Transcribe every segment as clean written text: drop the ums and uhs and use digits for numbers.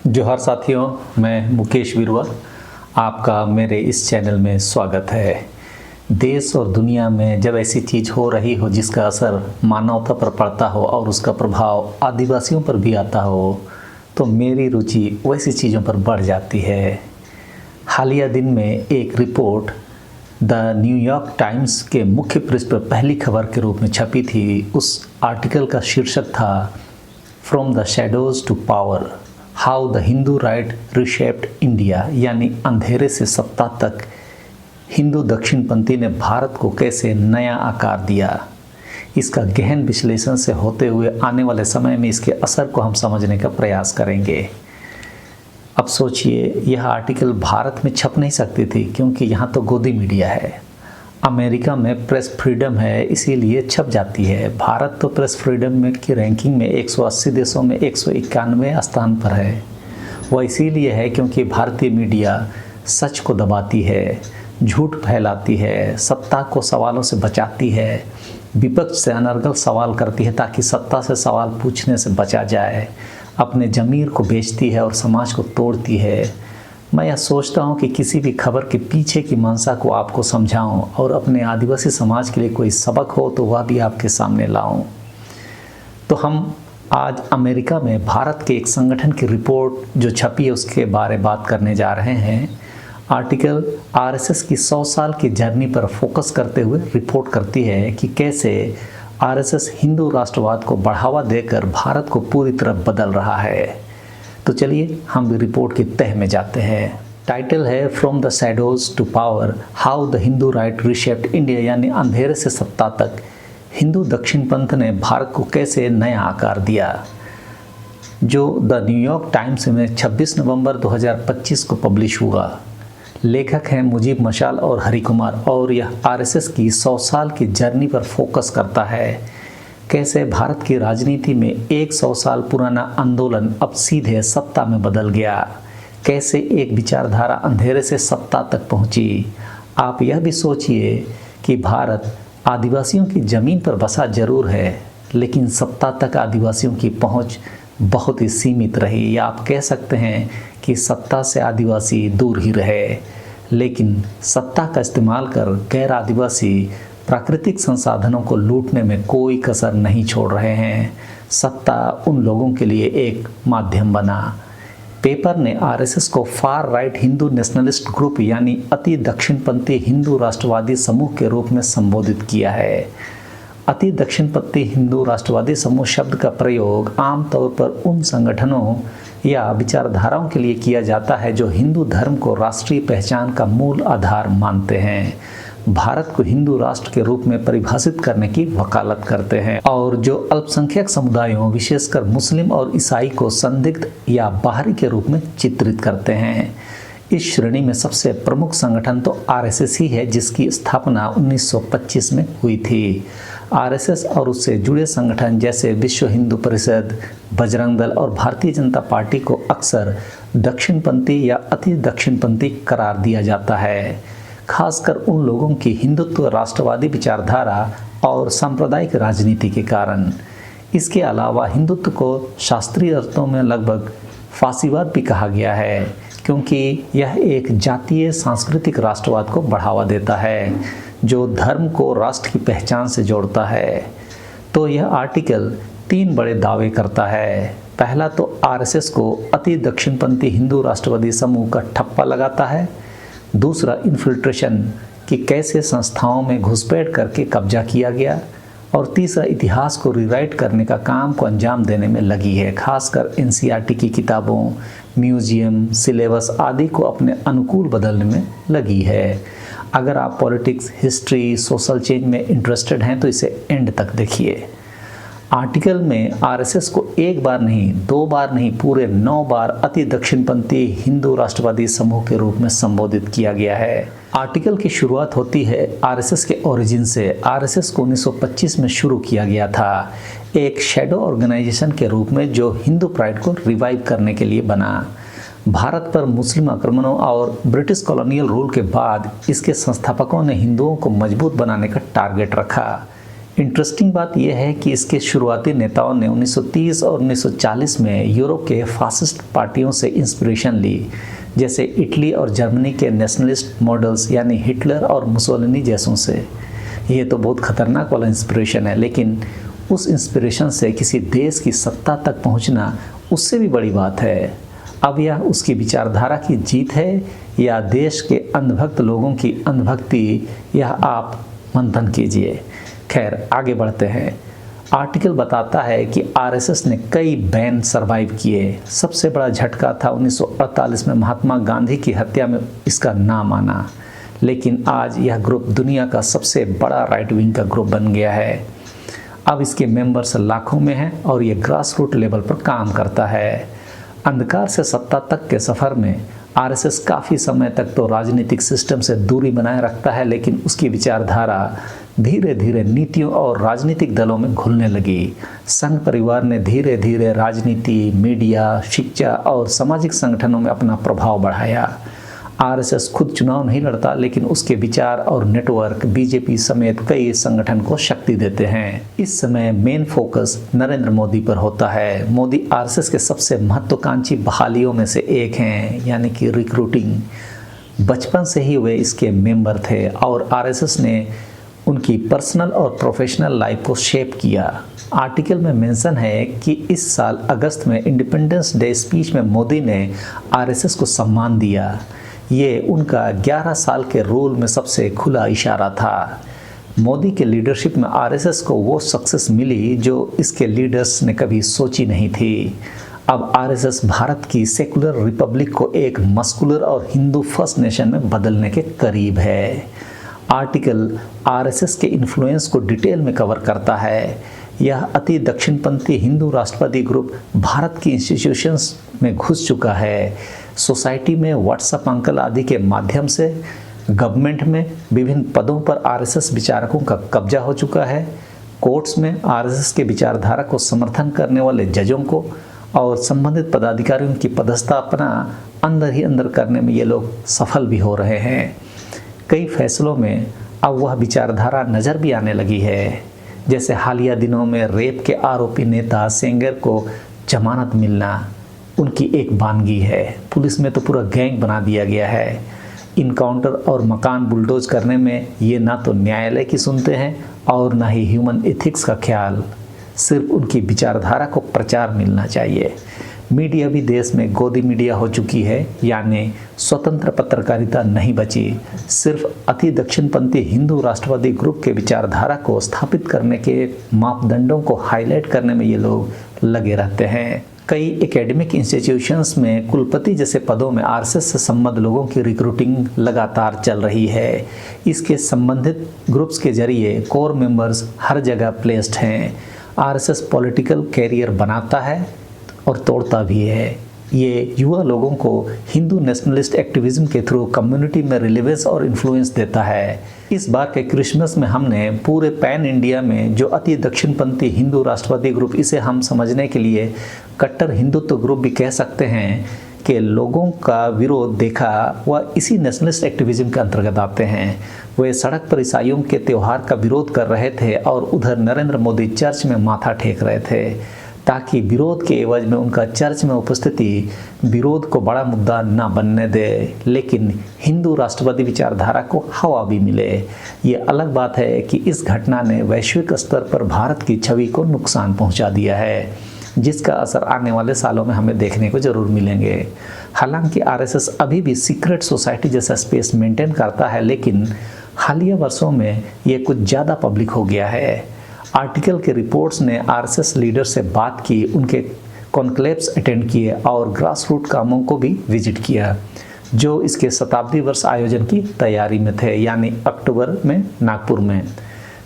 जोहार साथियों, मैं मुकेश बिरुआ। आपका मेरे इस चैनल में स्वागत है। देश और दुनिया में जब ऐसी चीज़ हो रही हो जिसका असर मानवता पर पड़ता हो और उसका प्रभाव आदिवासियों पर भी आता हो, तो मेरी रुचि वैसी चीज़ों पर बढ़ जाती है। हालिया दिन में एक रिपोर्ट द न्यूयॉर्क टाइम्स के मुख्य पृष्ठ पर पहली खबर के रूप में छपी थी। उस आर्टिकल का शीर्षक था from the shadows to power, how the Hindu right reshaped India, यानी अंधेरे से सत्ता तक हिंदू दक्षिणपंथी ने भारत को कैसे नया आकार दिया। इसका गहन विश्लेषण से होते हुए आने वाले समय में इसके असर को हम समझने का प्रयास करेंगे। अब सोचिए, यह आर्टिकल भारत में छप नहीं सकती थी क्योंकि यहाँ तो गोदी मीडिया है। अमेरिका में प्रेस फ्रीडम है, इसीलिए छप जाती है। भारत तो प्रेस फ्रीडम में की रैंकिंग में 180 देशों में 191 स्थान पर है। वह इसीलिए है क्योंकि भारतीय मीडिया सच को दबाती है, झूठ फैलाती है, सत्ता को सवालों से बचाती है, विपक्ष से अनर्गल सवाल करती है ताकि सत्ता से सवाल पूछने से बचा जाए, अपने ज़मीर को बेचती है और समाज को तोड़ती है। मैं यह सोचता हूँ कि किसी भी खबर के पीछे की मंशा को आपको समझाऊं और अपने आदिवासी समाज के लिए कोई सबक हो तो वह भी आपके सामने लाऊं। तो हम आज अमेरिका में भारत के एक संगठन की रिपोर्ट जो छपी है उसके बारे में बात करने जा रहे हैं। आर्टिकल आरएसएस की 100 साल की जर्नी पर फोकस करते हुए रिपोर्ट करती है कि कैसे आरएसएस हिंदू राष्ट्रवाद को बढ़ावा देकर भारत को पूरी तरह बदल रहा है। तो चलिए हम भी रिपोर्ट की तह में जाते हैं। टाइटल है from the shadows to power, how the Hindu right reshaped India, यानी अंधेरे से सत्ता तक हिंदू दक्षिण पंथ ने भारत को कैसे नया आकार दिया, जो द न्यूयॉर्क टाइम्स में 26 नवंबर 2025 को पब्लिश हुआ। लेखक हैं मुजीब मशाल और हरि कुमार और यह आरएसएस की 100 साल की जर्नी पर फोकस करता है। कैसे भारत की राजनीति में 100 साल पुराना आंदोलन अब सीधे सत्ता में बदल गया, कैसे एक विचारधारा अंधेरे से सत्ता तक पहुंची। आप यह भी सोचिए कि भारत आदिवासियों की ज़मीन पर बसा जरूर है, लेकिन सत्ता तक आदिवासियों की पहुंच बहुत ही सीमित रही, या आप कह सकते हैं कि सत्ता से आदिवासी दूर ही रहे। लेकिन सत्ता का इस्तेमाल कर गैर आदिवासी प्राकृतिक संसाधनों को लूटने में कोई कसर नहीं छोड़ रहे हैं। सत्ता उन लोगों के लिए एक माध्यम बना। पेपर ने आरएसएस को far right Hindu nationalist group यानी अति दक्षिणपंथी हिंदू राष्ट्रवादी समूह के रूप में संबोधित किया है। अति दक्षिणपंथी हिंदू राष्ट्रवादी समूह शब्द का प्रयोग आमतौर पर उन संगठनों या विचारधाराओं के लिए किया जाता है जो हिंदू धर्म को राष्ट्रीय पहचान का मूल आधार मानते हैं, भारत को हिंदू राष्ट्र के रूप में परिभाषित करने की वकालत करते हैं और जो अल्पसंख्यक समुदायों विशेषकर मुस्लिम और ईसाई को संदिग्ध या बाहरी के रूप में चित्रित करते हैं। इस श्रेणी में सबसे प्रमुख संगठन तो आरएसएस ही है, जिसकी स्थापना 1925 में हुई थी। आरएसएस और उससे जुड़े संगठन जैसे विश्व हिंदू परिषद, बजरंग दल और भारतीय जनता पार्टी को अक्सर दक्षिणपंथी या अति दक्षिणपंथी करार दिया जाता है, खासकर उन लोगों की हिंदुत्व राष्ट्रवादी विचारधारा और सांप्रदायिक राजनीति के कारण। इसके अलावा हिंदुत्व को शास्त्रीय अर्थों में लगभग फासीवाद भी कहा गया है, क्योंकि यह एक जातीय सांस्कृतिक राष्ट्रवाद को बढ़ावा देता है जो धर्म को राष्ट्र की पहचान से जोड़ता है। तो यह आर्टिकल 3 बड़े दावे करता है। पहला तो आरएसएस को अति दक्षिणपंथी हिंदू राष्ट्रवादी समूह का ठप्पा लगाता है। दूसरा, इन्फिल्ट्रेशन कि कैसे संस्थाओं में घुसपैठ करके कब्जा किया गया। और तीसरा, इतिहास को रीराइट करने का काम को अंजाम देने में लगी है, खासकर एनसीईआरटी की किताबों, म्यूजियम, सिलेबस आदि को अपने अनुकूल बदलने में लगी है। अगर आप पॉलिटिक्स, हिस्ट्री, सोशल चेंज में इंटरेस्टेड हैं तो इसे एंड तक देखिए। आर्टिकल में आरएसएस को एक बार नहीं, 2 बार नहीं, पूरे 9 बार अति दक्षिणपंथी हिंदू राष्ट्रवादी समूह के रूप में संबोधित किया गया है। आर्टिकल की शुरुआत होती है आरएसएस के ओरिजिन से। आरएसएस को 1925 में शुरू किया गया था, एक शैडो ऑर्गेनाइजेशन के रूप में जो हिंदू प्राइड को रिवाइव करने के लिए बना। भारत पर मुस्लिम आक्रमणों और ब्रिटिश कॉलोनियल रूल के बाद इसके संस्थापकों ने हिंदुओं को मजबूत बनाने का टारगेट रखा। इंटरेस्टिंग बात यह है कि इसके शुरुआती नेताओं ने 1930 और 1940 में यूरोप के फासिस्ट पार्टियों से इंस्पिरेशन ली, जैसे इटली और जर्मनी के नेशनलिस्ट मॉडल्स यानी हिटलर और मुसोलिनी जैसों से। ये तो बहुत खतरनाक वाला इंस्पिरेशन है, लेकिन उस इंस्पिरेशन से किसी देश की सत्ता तक पहुंचना उससे भी बड़ी बात है। अब यह उसकी विचारधारा की जीत है या देश के अंधभक्त लोगों की अंधभक्ति, यह आप मंथन कीजिए। खैर, आगे बढ़ते हैं। आर्टिकल बताता है कि आरएसएस ने कई बैन सरवाइव किए। सबसे बड़ा झटका था 1948 में महात्मा गांधी की हत्या में इसका नाम आना, लेकिन आज यह ग्रुप दुनिया का सबसे बड़ा राइट विंग का ग्रुप बन गया है। अब इसके मेंबर्स लाखों में हैं और ये ग्रास रूट लेवल पर काम करता है। अंधकार से सत्ता तक के सफ़र में आरएसएस काफ़ी समय तक तो राजनीतिक सिस्टम से दूरी बनाए रखता है, लेकिन उसकी विचारधारा धीरे धीरे नीतियों और राजनीतिक दलों में घुलने लगी। संघ परिवार ने धीरे धीरे राजनीति, मीडिया, शिक्षा और सामाजिक संगठनों में अपना प्रभाव बढ़ाया। आरएसएस खुद चुनाव नहीं लड़ता, लेकिन उसके विचार और नेटवर्क बीजेपी समेत कई संगठन को शक्ति देते हैं। इस समय मेन फोकस नरेंद्र मोदी पर होता है। मोदी आरएसएस के सबसे महत्वाकांक्षी बहालियों में से एक हैं, यानी कि रिक्रूटिंग। बचपन से ही वे इसके मेंबर थे और आरएसएस ने उनकी पर्सनल और प्रोफेशनल लाइफ को शेप किया। आर्टिकल में मेंशन है कि इस साल अगस्त में इंडिपेंडेंस डे स्पीच में मोदी ने आरएसएस को सम्मान दिया। ये उनका 11 साल के रूल में सबसे खुला इशारा था। मोदी के लीडरशिप में आरएसएस को वो सक्सेस मिली जो इसके लीडर्स ने कभी सोची नहीं थी। अब आरएसएस भारत की सेकुलर रिपब्लिक को एक मस्कुलर और हिंदू फर्स्ट नेशन में बदलने के करीब है। आर्टिकल आरएसएस के इन्फ्लुएंस को डिटेल में कवर करता है। यह अति दक्षिणपंथी हिंदू राष्ट्रवादी ग्रुप भारत की इंस्टीट्यूशंस में घुस चुका है। सोसाइटी में व्हाट्सएप अंकल आदि के माध्यम से गवर्नमेंट में विभिन्न पदों पर आरएसएस विचारकों का कब्जा हो चुका है। कोर्ट्स में आरएसएस के विचारधारा को समर्थन करने वाले जजों को और संबंधित पदाधिकारियों की पदस्थापना अंदर ही अंदर करने में ये लोग सफल भी हो रहे हैं। कई फैसलों में अब वह विचारधारा नज़र भी आने लगी है, जैसे हालिया दिनों में रेप के आरोपी नेता सेंगर को जमानत मिलना उनकी एक वानगी है। पुलिस में तो पूरा गैंग बना दिया गया है। इनकाउंटर और मकान बुलडोज करने में ये ना तो न्यायालय की सुनते हैं और ना ही ह्यूमन एथिक्स का ख्याल। सिर्फ उनकी विचारधारा को प्रचार मिलना चाहिए। मीडिया भी देश में गोदी मीडिया हो चुकी है, यानी स्वतंत्र पत्रकारिता नहीं बची। सिर्फ अति दक्षिणपंथी हिंदू राष्ट्रवादी ग्रुप के विचारधारा को स्थापित करने के मापदंडों को हाईलाइट करने में ये लोग लगे रहते हैं। कई एकेडमिक इंस्टीट्यूशंस में कुलपति जैसे पदों में आरएसएस से संबद्ध लोगों की रिक्रूटिंग लगातार चल रही है। इसके संबंधित ग्रुप्स के जरिए कोर मेंबर्स हर जगह प्लेस्ड हैं। आरएसएस पॉलिटिकल कैरियर बनाता है और तोड़ता भी है। ये युवा लोगों को हिंदू नेशनलिस्ट एक्टिविज्म के थ्रू कम्युनिटी में रिलेवेंस और इन्फ्लुएंस देता है। इस बार के क्रिसमस में हमने पूरे पैन इंडिया में जो अति दक्षिणपंथी हिंदू राष्ट्रवादी ग्रुप, इसे हम समझने के लिए कट्टर हिंदुत्व ग्रुप भी कह सकते हैं, कि लोगों का विरोध देखा, वह इसी नेशनलिस्ट एक्टिविज्म के अंतर्गत आते हैं। वे सड़क पर ईसाइयों के त्यौहार का विरोध कर रहे थे और उधर नरेंद्र मोदी चर्च में माथा टेक रहे थे, ताकि विरोध के एवज में उनका चर्च में उपस्थिति विरोध को बड़ा मुद्दा न बनने दे, लेकिन हिंदू राष्ट्रवादी विचारधारा को हवा भी मिले। ये अलग बात है कि इस घटना ने वैश्विक स्तर पर भारत की छवि को नुकसान पहुंचा दिया है, जिसका असर आने वाले सालों में हमें देखने को जरूर मिलेंगे। हालांकि आरएसएस अभी भी सीक्रेट सोसाइटी जैसा स्पेस मेंटेन करता है, लेकिन हालिया वर्षों में ये कुछ ज़्यादा पब्लिक हो गया है। आर्टिकल के रिपोर्ट्स ने आरएसएस लीडर से बात की, उनके कॉन्क्लेव्स अटेंड किए और ग्रास रूट कामों को भी विजिट किया, जो इसके शताब्दी वर्ष आयोजन की तैयारी में थे, यानी अक्टूबर में नागपुर में।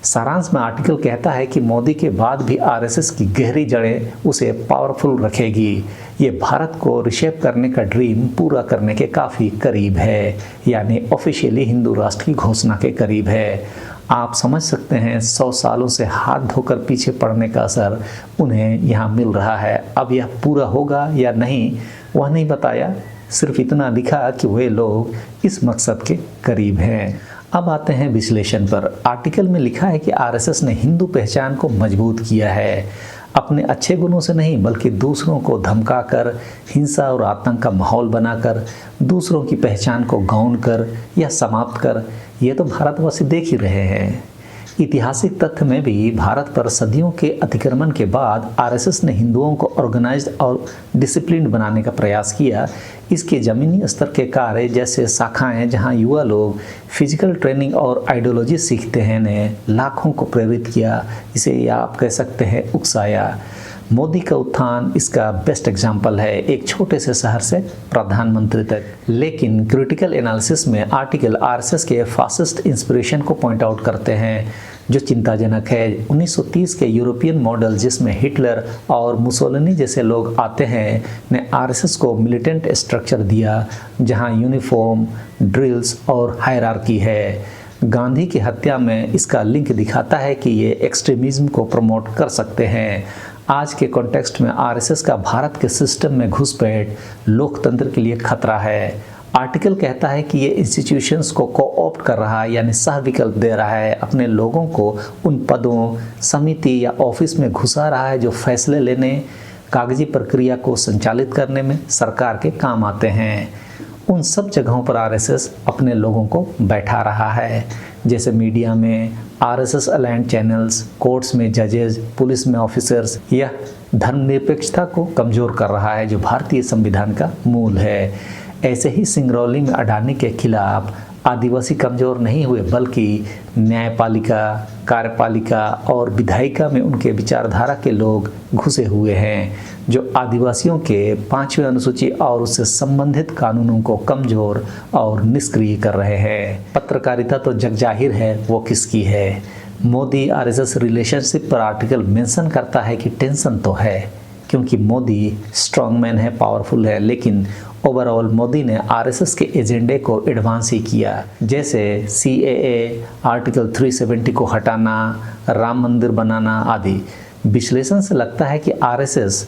सारांश में आर्टिकल कहता है कि मोदी के बाद भी आरएसएस की गहरी जड़ें उसे पावरफुल रखेगी। ये भारत को रिशेप करने का ड्रीम पूरा करने के काफ़ी करीब है, यानी ऑफिशियली हिंदू राष्ट्र की घोषणा के करीब है। आप समझ सकते हैं 100 सालों से हाथ धोकर पीछे पड़ने का असर उन्हें यहाँ मिल रहा है। अब यह पूरा होगा या नहीं वह नहीं बताया, सिर्फ इतना लिखा कि वे लोग इस मकसद के करीब हैं। अब आते हैं विश्लेषण पर। आर्टिकल में लिखा है कि आरएसएस ने हिंदू पहचान को मजबूत किया है, अपने अच्छे गुणों से नहीं बल्कि दूसरों को धमकाकर, हिंसा और आतंक का माहौल बनाकर, दूसरों की पहचान को गौण कर या समाप्त कर। ये तो भारतवासी देख ही रहे हैं। ऐतिहासिक तथ्य में भी भारत पर सदियों के अतिक्रमण के बाद आरएसएस ने हिंदुओं को ऑर्गेनाइज्ड और डिसिप्लिन्ड बनाने का प्रयास किया। इसके ज़मीनी स्तर के कार्य जैसे शाखाएं जहां युवा लोग फिजिकल ट्रेनिंग और आइडियोलॉजी सीखते हैं ने लाखों को प्रेरित किया, इसे आप कह सकते हैं उकसाया। मोदी का उत्थान इसका बेस्ट एग्जाम्पल है, एक छोटे से शहर से प्रधानमंत्री तक। लेकिन क्रिटिकल एनालिसिस में आर्टिकल आरएसएस के फासिस्ट इंस्पिरेशन को पॉइंट आउट करते हैं, जो चिंताजनक है। 1930 के यूरोपियन मॉडल जिसमें हिटलर और मुसोलिनी जैसे लोग आते हैं ने आरएसएस को मिलिटेंट स्ट्रक्चर दिया, जहां यूनिफॉर्म, ड्रिल्स और हायरार्की है। गांधी की हत्या में इसका लिंक दिखाता है कि ये एक्सट्रीमिज्म को प्रमोट कर सकते हैं। आज के कॉन्टेक्स्ट में आरएसएस का भारत के सिस्टम में घुसपैठ लोकतंत्र के लिए खतरा है। आर्टिकल कहता है कि ये इंस्टीट्यूशंस को कोऑप्ट कर रहा है, यानी सह विकल्प दे रहा है, अपने लोगों को उन पदों, समिति या ऑफिस में घुसा रहा है जो फैसले लेने, कागजी प्रक्रिया को संचालित करने में सरकार के काम आते हैं। उन सब जगहों पर आरएसएस अपने लोगों को बैठा रहा है, जैसे मीडिया में आरएसएस अलाइंड चैनल्स, कोर्ट्स में जजेस, पुलिस में ऑफिसर्स। यह धर्मनिरपेक्षता को कमज़ोर कर रहा है, जो भारतीय संविधान का मूल है। ऐसे ही सिंगरौली में अडानी के खिलाफ आदिवासी कमज़ोर नहीं हुए, बल्कि न्यायपालिका, कार्यपालिका और विधायिका में उनके विचारधारा के लोग घुसे हुए हैं, जो आदिवासियों के 5वें अनुसूची और उससे संबंधित कानूनों को कमज़ोर और निष्क्रिय कर रहे हैं। पत्रकारिता तो जगजाहिर है वो किसकी है। मोदी आरएसएस रिलेशनशिप पर आर्टिकल मेंशन करता है कि टेंशन तो है, क्योंकि मोदी स्ट्रॉन्ग मैन है, पावरफुल है, लेकिन ओवरऑल मोदी ने आरएसएस के एजेंडे को एडवांस ही किया, जैसे सीएए, आर्टिकल 370 को हटाना, राम मंदिर बनाना आदि। विश्लेषण से लगता है कि आरएसएस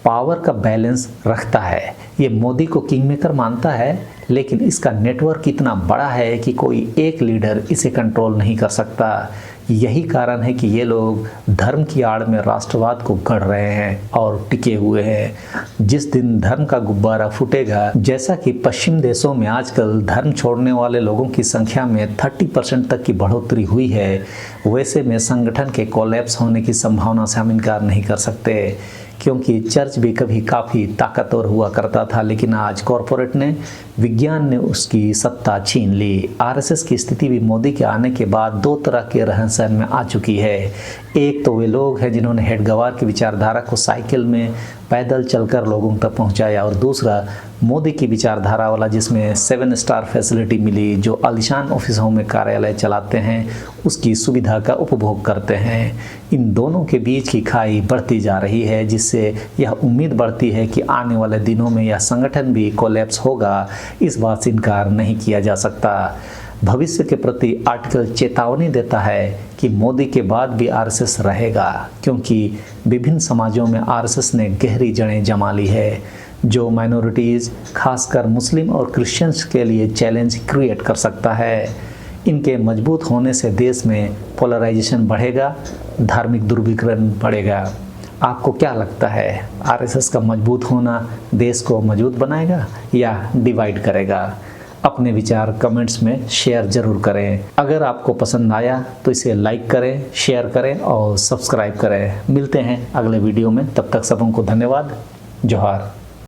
पावर का बैलेंस रखता है। ये मोदी को किंग मेकर मानता है, लेकिन इसका नेटवर्क इतना बड़ा है कि कोई एक लीडर इसे कंट्रोल नहीं कर सकता। यही कारण है कि ये लोग धर्म की आड़ में राष्ट्रवाद को गढ़ रहे हैं और टिके हुए हैं। जिस दिन धर्म का गुब्बारा फूटेगा, जैसा कि पश्चिम देशों में आजकल धर्म छोड़ने वाले लोगों की संख्या में 30% तक की बढ़ोतरी हुई है, वैसे में संगठन के कोलैप्स होने की संभावना से हम इनकार नहीं कर सकते। क्योंकि चर्च भी कभी काफ़ी ताकतवर हुआ करता था, लेकिन आज कॉरपोरेट ने, विज्ञान ने उसकी सत्ता छीन ली। आरएसएस की स्थिति भी मोदी के आने के बाद दो तरह के रहन सहन में आ चुकी है। एक तो वे लोग हैं जिन्होंने हेडगवार की विचारधारा को साइकिल में पैदल चलकर लोगों तक पहुंचाया, और दूसरा मोदी की विचारधारा वाला जिसमें 7 स्टार फैसिलिटी मिली, जो आलीशान ऑफिसों में कार्यालय चलाते हैं, उसकी सुविधा का उपभोग करते हैं। इन दोनों के बीच की खाई बढ़ती जा रही है, जिससे यह उम्मीद बढ़ती है कि आने वाले दिनों में यह संगठन भी कोलैप्स होगा। इस बात से इनकार नहीं किया जा सकता। भविष्य के प्रति आर्टिकल चेतावनी देता है कि मोदी के बाद भी आरएसएस रहेगा, क्योंकि विभिन्न समाजों में आरएसएस ने गहरी जड़ें जमा ली है, जो माइनॉरिटीज़, खासकर मुस्लिम और क्रिश्चियंस के लिए चैलेंज क्रिएट कर सकता है। इनके मजबूत होने से देश में पोलराइजेशन बढ़ेगा, धार्मिक ध्रुवीकरण बढ़ेगा। आपको क्या लगता है, आरएसएस का मजबूत होना देश को मजबूत बनाएगा या डिवाइड करेगा? अपने विचार कमेंट्स में शेयर ज़रूर करें। अगर आपको पसंद आया तो इसे लाइक करें, शेयर करें और सब्सक्राइब करें। मिलते हैं अगले वीडियो में, तब तक सबको धन्यवाद। जोहार।